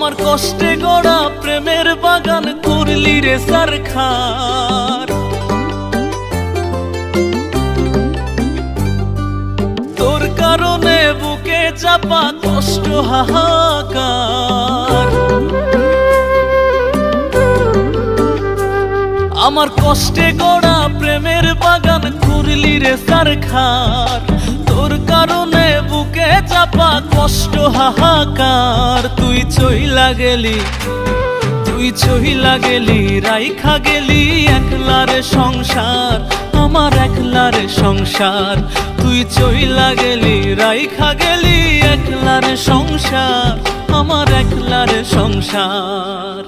আমার কষ্টে গড়া প্রেমের বাগান করলি রে সারখার। তোর কারণে বুকে চাপা কষ্ট হাহাকার। আমার কষ্টে গড়া প্রেমের বাগান করলি রে সারখার। তোর কারণে বুকে চাপা কষ্ট হাহাকার। তুই চইলা গেলি রাইখা গেলি একলারে সংসার, আমার একলারে সংসার। তুই চইলা গেলি রাইখা গেলি একলারে সংসার, আমার একলারে সংসার।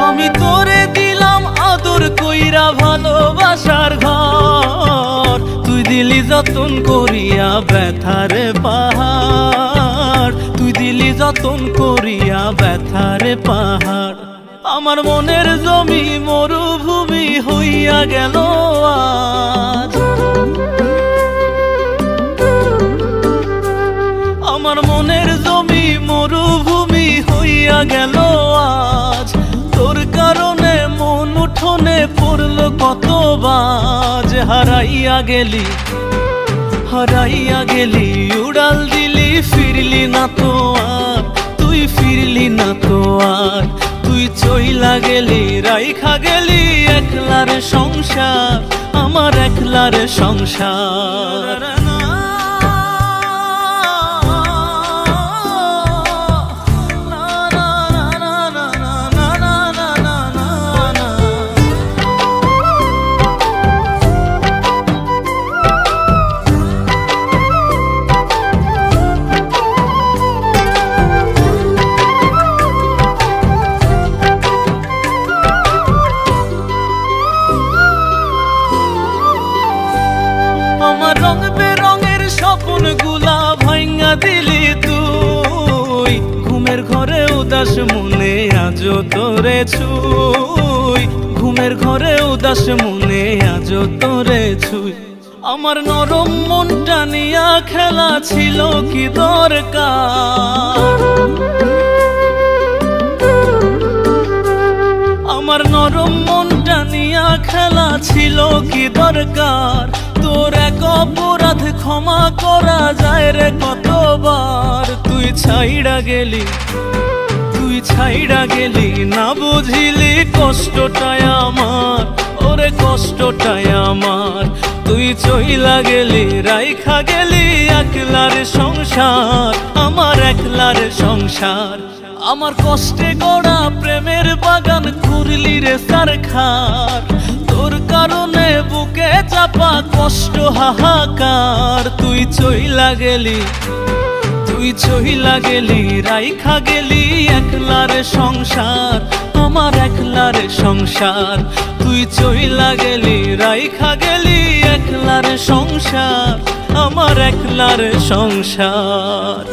আমি তোরে দিলাম আদর কইরা ভালোবাসার ঘর, তুই দিলি যতন করিয়া ব্যথারে পাহাড়। তুই দিলি যতন করিয়া ব্যথারে পাহাড়। আমার মনের জমি মরুভূমি হইয়া গেল আজ। আমার মনের জমি মরুভূমি হইয়া গেল আজ। তোর কারণে মন উঠোনে পড়লো কত বাজ। হারাইয়া গেলি উড়াল দিলি, ফিরলি না তো আর, তুই ফিরলি না তো আর। তুই চইলা গেলি রাইখা গেলি একলারে সংসার, আমার একলারে সংসার। আমার রং বেরঙের স্বপ্ন গুলা ভাঙা দিলি তুই। ঘুমের ঘরে উদাস মনে আজও তোরে ছুই, ঘুমের ঘরে উদাস মনে আজও তোরে ছুই। আমার নরম মনটা নিয়া খেলা ছিল কি দরকার। আমার নরম মনটা নিয়া খেলা ছিল কি দরকার। তোর এক অপরাধ ক্ষমা করা যায় রে কতবার। তুই ছাইড়া গেলি না বুঝিলি কষ্টটাই আমার, ওরে কষ্টটাই আমার। তুই চইলা গেলি রাইখা গেলি একলারে সংসার, আমার একলারে সংসার। আমার কষ্টে গড়া প্রেমের বাগান করলি রে সারখার। তোর কারণে বুকে চাপা কষ্ট হাহাকার। তুই চইলা গেলি রাইখা গেলি একলারে সংসার, আমার একলারে সংসার। তুই চইলা গেলি রাইখা গেলি একলারে সংসার, আমার একলারে সংসার।